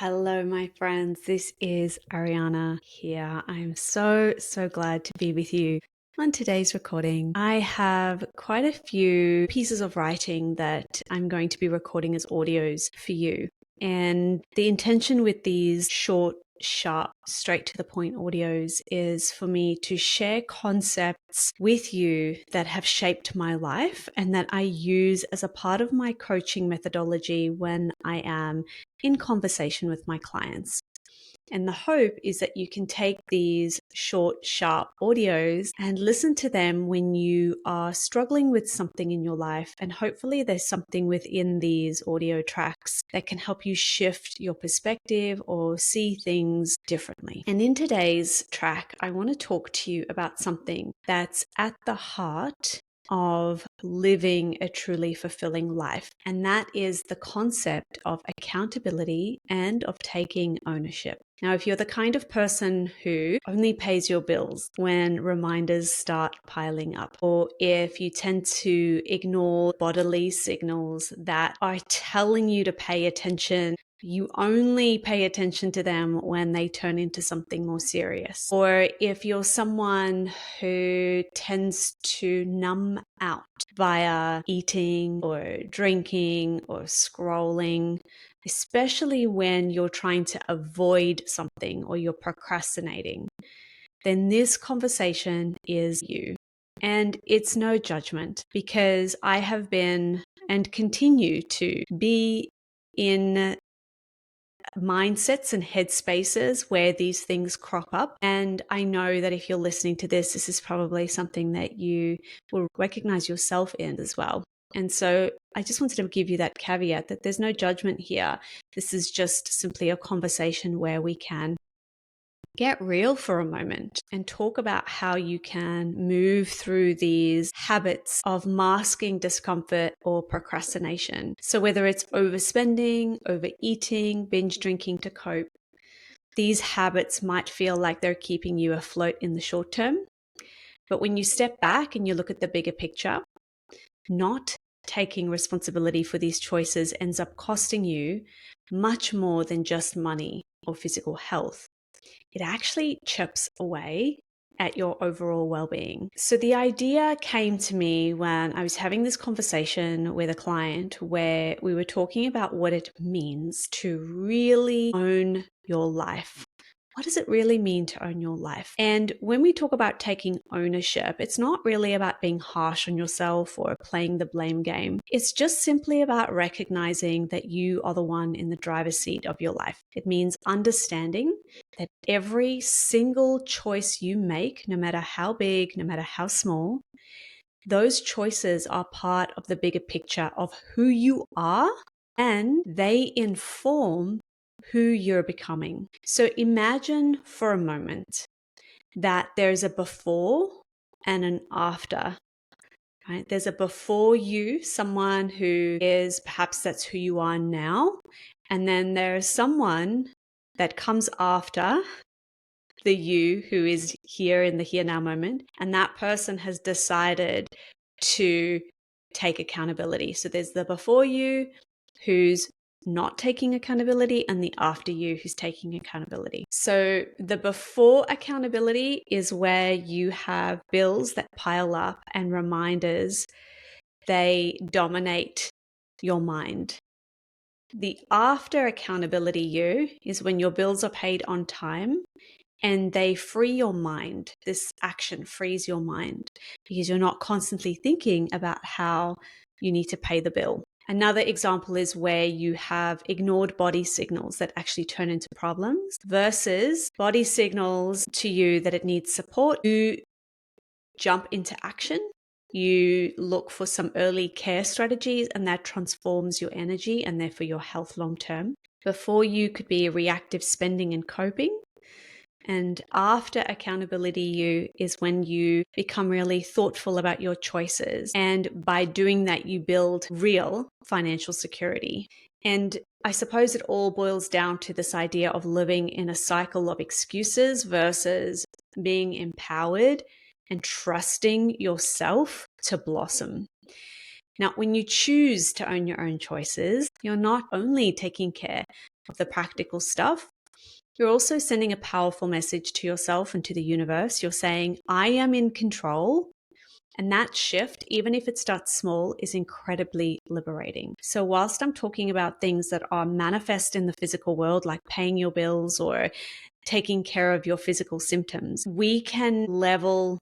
Hello, my friends. This is Arianna here. I'm so glad to be with you on today's recording. I have quite a few pieces of writing that I'm going to be recording as audios for you. And the intention with these short, sharp, straight to the point audios is for me to share concepts with you that have shaped my life and that I use as a part of my coaching methodology when I am in conversation with my clients. And the hope is that you can take these short, sharp audios and listen to them when you are struggling with something in your life. And hopefully there's something within these audio tracks that can help you shift your perspective or see things differently. And in today's track, I want to talk to you about something that's at the heart of living a truly fulfilling life. And that is the concept of accountability and of taking ownership. Now, if you're the kind of person who only pays your bills when reminders start piling up, or if you tend to ignore bodily signals that are telling you to pay attention, you only pay attention to them when they turn into something more serious. Or if you're someone who tends to numb out via eating or drinking or scrolling, especially when you're trying to avoid something or you're procrastinating, then this conversation is you. And it's no judgment, because I have been and continue to be in mindsets and headspaces where these things crop up. And I know that if you're listening to this, this is probably something that you will recognize yourself in as well. And so I just wanted to give you that caveat that there's no judgment here. This is just simply a conversation where we can get real for a moment and talk about how you can move through these habits of masking discomfort or procrastination. So whether it's overspending, overeating, binge drinking to cope, these habits might feel like they're keeping you afloat in the short term. But when you step back and you look at the bigger picture, not taking responsibility for these choices ends up costing you much more than just money or physical health. It actually chips away at your overall well-being. So the idea came to me when I was having this conversation with a client where we were talking about what it means to really own your life. What does it really mean to own your life? And when we talk about taking ownership, it's not really about being harsh on yourself or playing the blame game. It's just simply about recognizing that you are the one in the driver's seat of your life. It means understanding that every single choice you make, no matter how big, no matter how small, those choices are part of the bigger picture of who you are, and they inform who you're becoming. So imagine for a moment that there's a before and an after, right? There's a before you, someone who is, perhaps that's who you are now. And then there's someone that comes after the you who is here in the here now moment. And that person has decided to take accountability. So there's the before you who's not taking accountability and the after you who's taking accountability. So the before accountability is where you have bills that pile up and reminders, they dominate your mind. The after accountability you is when your bills are paid on time and they free your mind. This action frees your mind because you're not constantly thinking about how you need to pay the bill. Another example is where you have ignored body signals that actually turn into problems versus body signals to you that it needs support. You jump into action. You look for some early care strategies, and that transforms your energy and therefore your health long term. Before you could be reactive spending and coping. And after accountability you is when you become really thoughtful about your choices. And by doing that, you build real financial security. And I suppose it all boils down to this idea of living in a cycle of excuses versus being empowered and trusting yourself to blossom. Now, when you choose to own your own choices, you're not only taking care of the practical stuff, you're also sending a powerful message to yourself and to the universe. You're saying, I am in control. And that shift, even if it starts small, is incredibly liberating. So whilst I'm talking about things that are manifest in the physical world, like paying your bills or taking care of your physical symptoms, we can level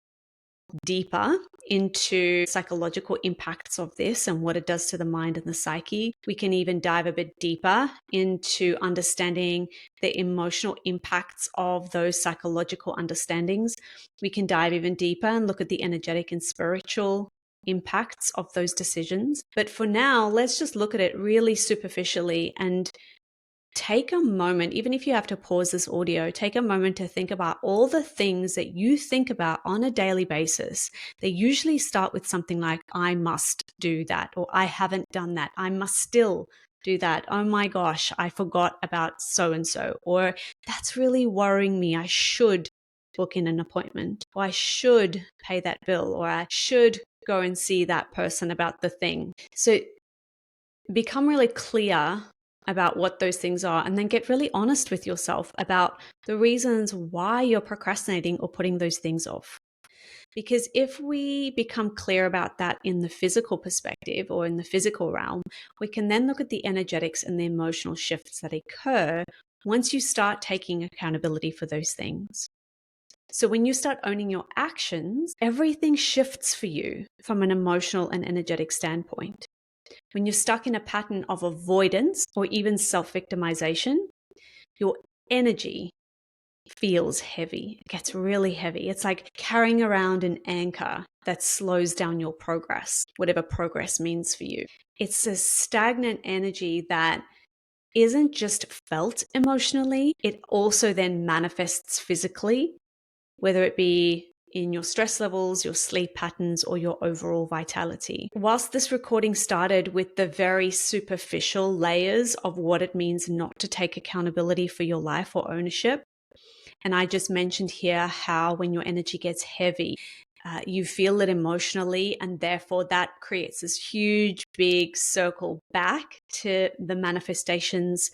deeper into psychological impacts of this and what it does to the mind and the psyche. We can even dive a bit deeper into understanding the emotional impacts of those psychological understandings. We can dive even deeper and look at the energetic and spiritual impacts of those decisions. But for now, let's just look at it really superficially and take a moment, even if you have to pause this audio, take a moment to think about all the things that you think about on a daily basis. They usually start with something like, I must do that, or I haven't done that. I must still do that. Oh my gosh, I forgot about so-and-so, or that's really worrying me. I should book in an appointment, or I should pay that bill, or I should go and see that person about the thing. So become really clear about what those things are, and then get really honest with yourself about the reasons why you're procrastinating or putting those things off. Because if we become clear about that in the physical perspective or in the physical realm, we can then look at the energetics and the emotional shifts that occur once you start taking accountability for those things. So when you start owning your actions, everything shifts for you from an emotional and energetic standpoint. When you're stuck in a pattern of avoidance or even self-victimization, your energy feels heavy. It gets really heavy. It's like carrying around an anchor that slows down your progress, whatever progress means for you. It's a stagnant energy that isn't just felt emotionally, it also then manifests physically, whether it be in your stress levels, your sleep patterns, or your overall vitality. Whilst this recording started with the very superficial layers of what it means not to take accountability for your life or ownership, and I just mentioned here how when your energy gets heavy, you feel it emotionally, and therefore that creates this huge, big circle back to the manifestations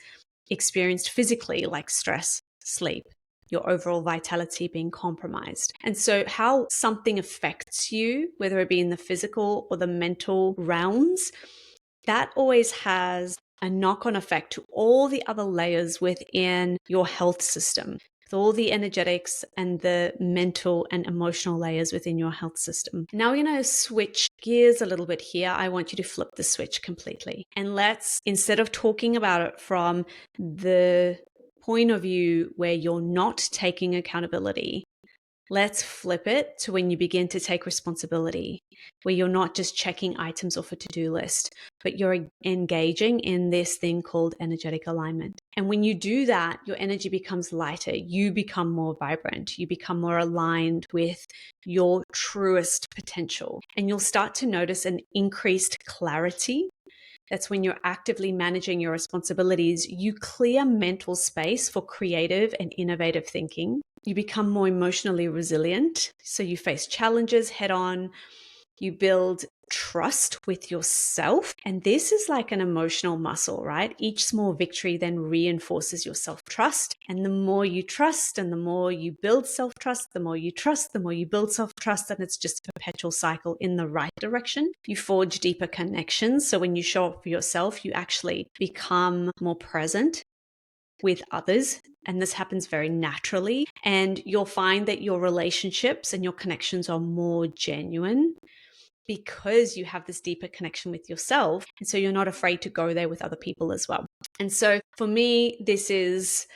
experienced physically, like stress, sleep, your overall vitality being compromised. And so how something affects you, whether it be in the physical or the mental realms, that always has a knock-on effect to all the other layers within your health system, with all the energetics and the mental and emotional layers within your health system. Now we're going to switch gears a little bit here. I want you to flip the switch completely. And let's, instead of talking about it from the point of view where you're not taking accountability, let's flip it to when you begin to take responsibility, where you're not just checking items off a to-do list, but you're engaging in this thing called energetic alignment. And when you do that, your energy becomes lighter, you become more vibrant, you become more aligned with your truest potential, and you'll start to notice an increased clarity. That's when you're actively managing your responsibilities. You clear mental space for creative and innovative thinking. You become more emotionally resilient. So you face challenges head on. You build trust with yourself. And this is like an emotional muscle, right? Each small victory then reinforces your self-trust. And the more you trust and the more you build self-trust, the more you trust, the more you build self-trust. And it's just a perpetual cycle in the right direction. You forge deeper connections. So when you show up for yourself, you actually become more present with others. And this happens very naturally. And you'll find that your relationships and your connections are more genuine because you have this deeper connection with yourself. And so you're not afraid to go there with other people as well. And so for me, this is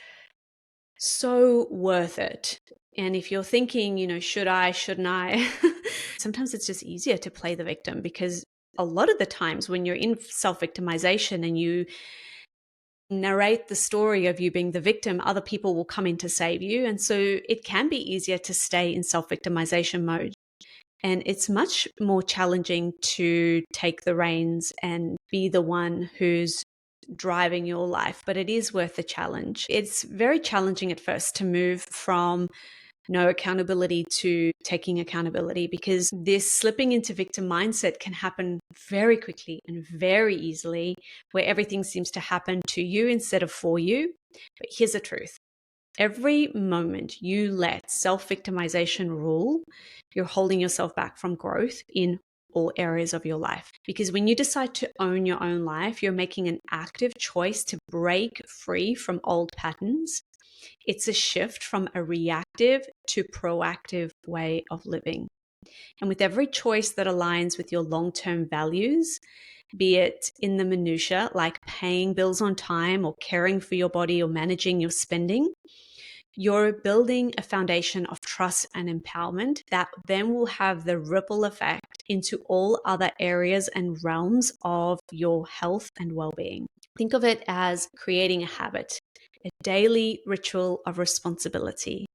so worth it. And if you're thinking, should I, shouldn't I? Sometimes it's just easier to play the victim, because a lot of the times when you're in self-victimization and you narrate the story of you being the victim, other people will come in to save you. And so it can be easier to stay in self-victimization mode. And it's much more challenging to take the reins and be the one who's driving your life, but it is worth the challenge. It's very challenging at first to move from no accountability to taking accountability, because this slipping into victim mindset can happen very quickly and very easily, where everything seems to happen to you instead of for you. But here's the truth. Every moment you let self-victimization rule, you're holding yourself back from growth in all areas of your life. Because when you decide to own your own life, you're making an active choice to break free from old patterns. It's a shift from a reactive to proactive way of living. And with every choice that aligns with your long-term values, be it in the minutia, like paying bills on time or caring for your body or managing your spending, you're building a foundation of trust and empowerment that then will have the ripple effect into all other areas and realms of your health and well-being. Think of it as creating a habit, a daily ritual of responsibility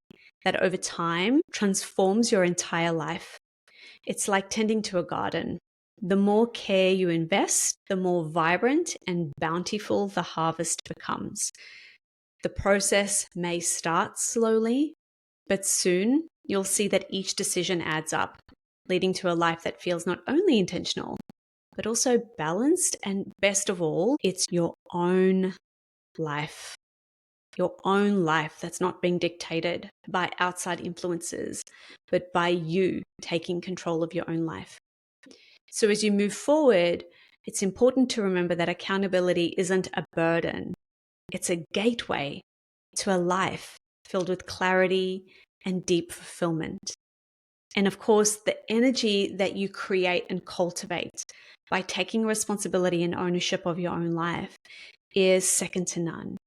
that over time transforms your entire life. It's like tending to a garden. The more care you invest, the more vibrant and bountiful the harvest becomes. The process may start slowly, but soon you'll see that each decision adds up, leading to a life that feels not only intentional, but also balanced. And best of all, it's your own life. Your own life that's not being dictated by outside influences, but by you taking control of your own life. So as you move forward, it's important to remember that accountability isn't a burden. It's a gateway to a life filled with clarity and deep fulfillment. And of course, the energy that you create and cultivate by taking responsibility and ownership of your own life is second to none.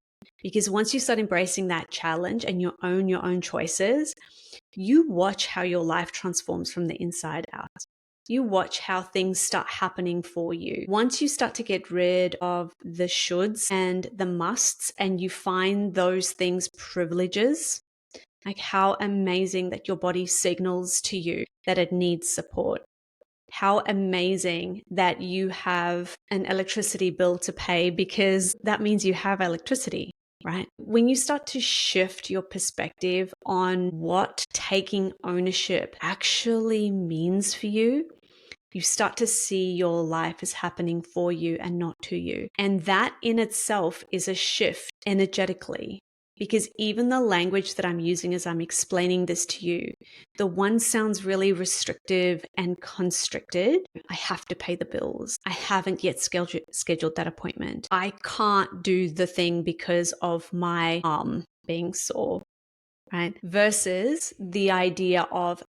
Because once you start embracing that challenge and you own your own choices, you watch how your life transforms from the inside out. You watch how things start happening for you. Once you start to get rid of the shoulds and the musts, and you find those things privileges, like how amazing that your body signals to you that it needs support. How amazing that you have an electricity bill to pay, because that means you have electricity, right? When you start to shift your perspective on what taking ownership actually means for you, you start to see your life as happening for you and not to you. And that in itself is a shift energetically, because even the language that I'm using as I'm explaining this to you, the one sounds really restrictive and constricted. I have to pay the bills. I haven't yet scheduled that appointment. I can't do the thing because of my arm being sore, right? Versus the idea of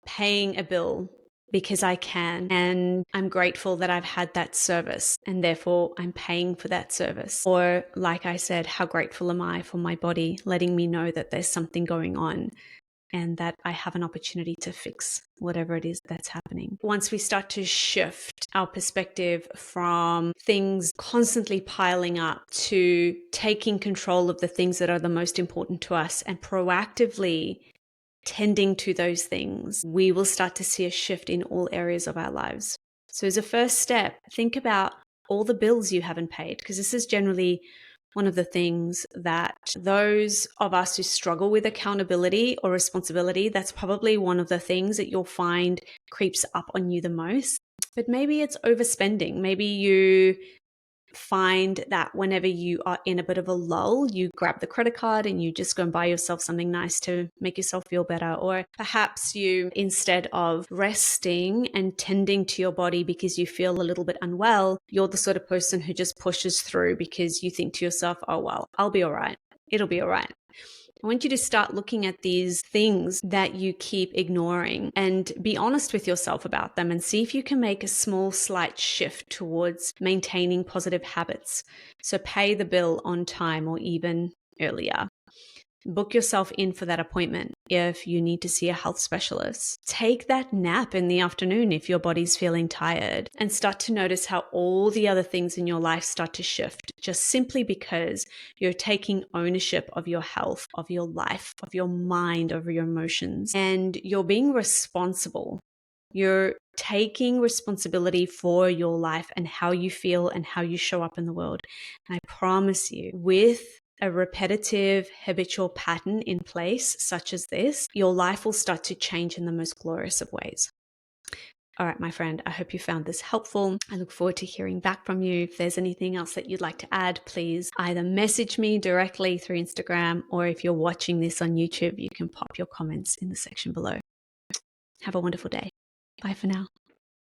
paying a bill because I can, and I'm grateful that I've had that service and therefore I'm paying for that service. Or like I said, how grateful am I for my body letting me know that there's something going on and that I have an opportunity to fix whatever it is that's happening. Once we start to shift our perspective from things constantly piling up to taking control of the things that are the most important to us and proactively tending to those things, we will start to see a shift in all areas of our lives. So as a first step, think about all the bills you haven't paid, because this is generally one of the things that those of us who struggle with accountability or responsibility, that's probably one of the things that you'll find creeps up on you the most. But maybe it's overspending. Maybe you find that whenever you are in a bit of a lull, you grab the credit card and you just go and buy yourself something nice to make yourself feel better. Or perhaps you, instead of resting and tending to your body because you feel a little bit unwell, you're the sort of person who just pushes through because you think to yourself, oh, well, I'll be all right. It'll be all right. I want you to start looking at these things that you keep ignoring and be honest with yourself about them and see if you can make a small, slight shift towards maintaining positive habits. So pay the bill on time or even earlier. Book yourself in for that appointment if you need to see a health specialist. Take that nap in the afternoon if your body's feeling tired, and start to notice how all the other things in your life start to shift just simply because you're taking ownership of your health, of your life, of your mind, of your emotions, and you're being responsible. You're taking responsibility for your life and how you feel and how you show up in the world. And I promise you, with a repetitive habitual pattern in place, such as this, your life will start to change in the most glorious of ways. All right, my friend, I hope you found this helpful. I look forward to hearing back from you. If there's anything else that you'd like to add, please either message me directly through Instagram, or if you're watching this on YouTube, you can pop your comments in the section below. Have a wonderful day. Bye for now.